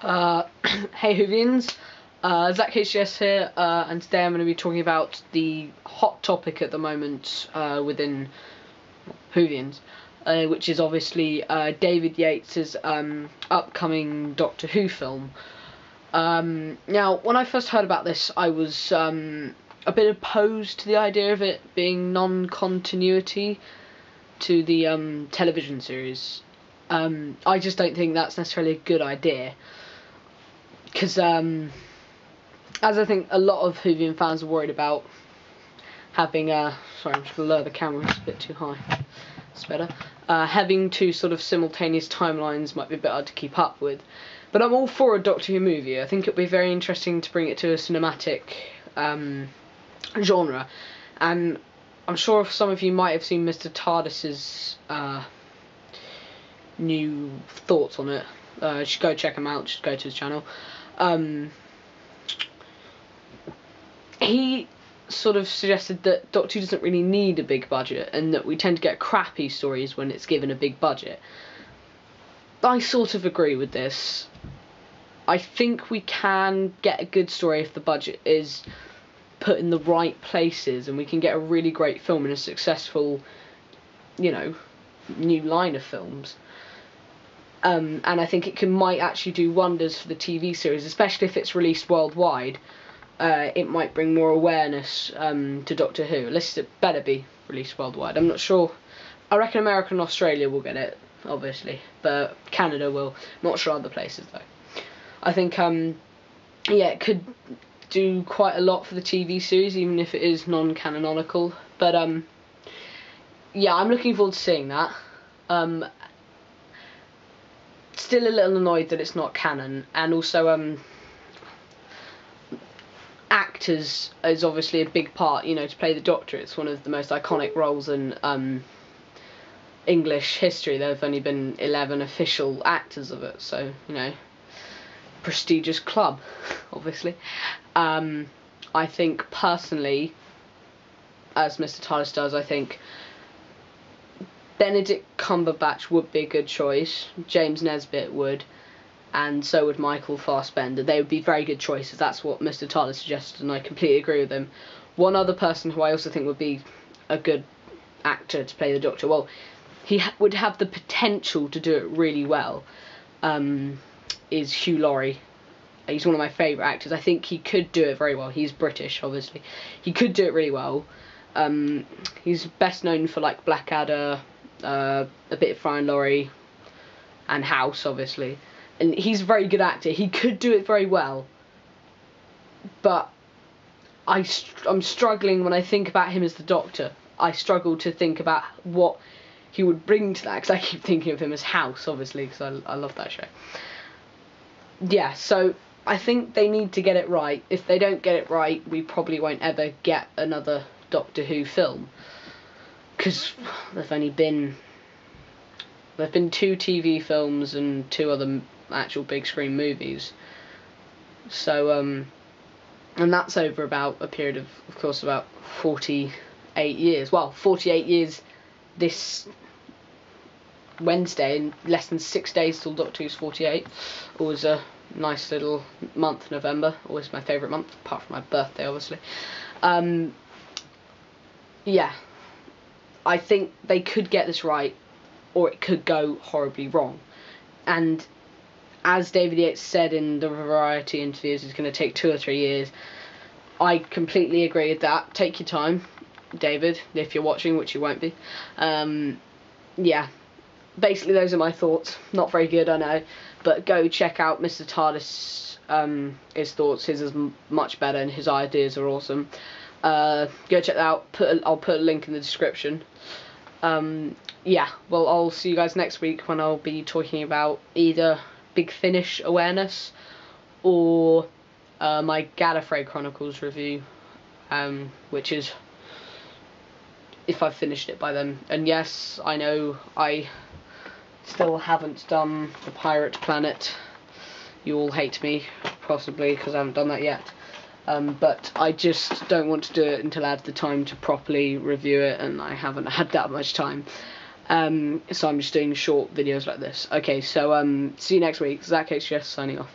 Hey Whovians, Zach HGS here, and today I'm going to be talking about the hot topic at the moment within Whovians, which is obviously David Yates' upcoming Doctor Who film. Now, when I first heard about this, I was a bit opposed to the idea of it being non-continuity to the television series. I just don't think that's necessarily a good idea. Because, as I think a lot of Whovian fans are worried about having, sorry, I'm just going to lower the camera, it's a bit too high, it's better, having two sort of simultaneous timelines might be a bit hard to keep up with. But I'm all for a Doctor Who movie. I think it'd be very interesting to bring it to a cinematic genre. And I'm sure some of you might have seen MrTardis's new thoughts on it. You should go check him out, just go to his channel. He sort of suggested that Doctor Who doesn't really need a big budget, and that we tend to get crappy stories when it's given a big budget. I sort of agree with this. I think we can get a good story if the budget is put in the right places, and we can get a really great film and a successful, you know, new line of films. And I think it might actually do wonders for the TV series, especially if it's released worldwide. It might bring more awareness to Doctor Who. At least it better be released worldwide. I'm not sure. I reckon America and Australia will get it, obviously, but Canada will. Not sure other places though. I think yeah, it could do quite a lot for the TV series, even if it is non-canonical. But yeah, I'm looking forward to seeing that. Still a little annoyed that it's not canon, and also actors is obviously a big part, you know, to play the Doctor. It's one of the most iconic roles in English history. There have only been 11 official actors of it, so, you know, prestigious club, obviously. I think personally, as MrTardis does, I think Benedict Cumberbatch would be a good choice, James Nesbitt would, and so would Michael Fassbender. They would be very good choices. That's what MrTardis suggested, and I completely agree with him. One other person who I also think would be a good actor to play the Doctor, well, he would have the potential to do it really well, is Hugh Laurie. He's one of my favourite actors. I think he could do it very well. He's British, obviously. He could do it really well. He's best known for, like, Blackadder, a bit of Fry and Laurie, and House, obviously. And he's a very good actor. He could do it very well. But I'm struggling when I think about him as the Doctor. I struggle to think about what he would bring to that, because I keep thinking of him as House, obviously, because I love that show. Yeah, so I think they need to get it right. If they don't get it right, we probably won't ever get another Doctor Who film, because there've been 2 TV films and 2 other actual big screen movies. So and that's over about a period of course, about 48 years. Well, 48 years this Wednesday, in less than 6 days till Doctor Who's 48. Always a nice little month, November. Always my favourite month, apart from my birthday, obviously. Yeah, I think they could get this right, or it could go horribly wrong. And as David Yates said in the Variety interviews, it's going to take 2 or 3 years. I completely agree with that. Take your time, David, if you're watching, which you won't be. Yeah, basically those are my thoughts. Not very good, I know, but go check out MrTardis. His thoughts. His is much better, and his ideas are awesome. Go check that out. I'll put a link in the description. Yeah, well, I'll see you guys next week when I'll be talking about either Big Finish awareness or my Gallifrey Chronicles review, which is if I've finished it by then. And yes, I know I still haven't done the Pirate Planet. You all hate me, possibly, because I haven't done that yet. But I just don't want to do it until I have the time to properly review it, and I haven't had that much time. So I'm just doing short videos like this. Okay, so see you next week. Zach HGS signing off.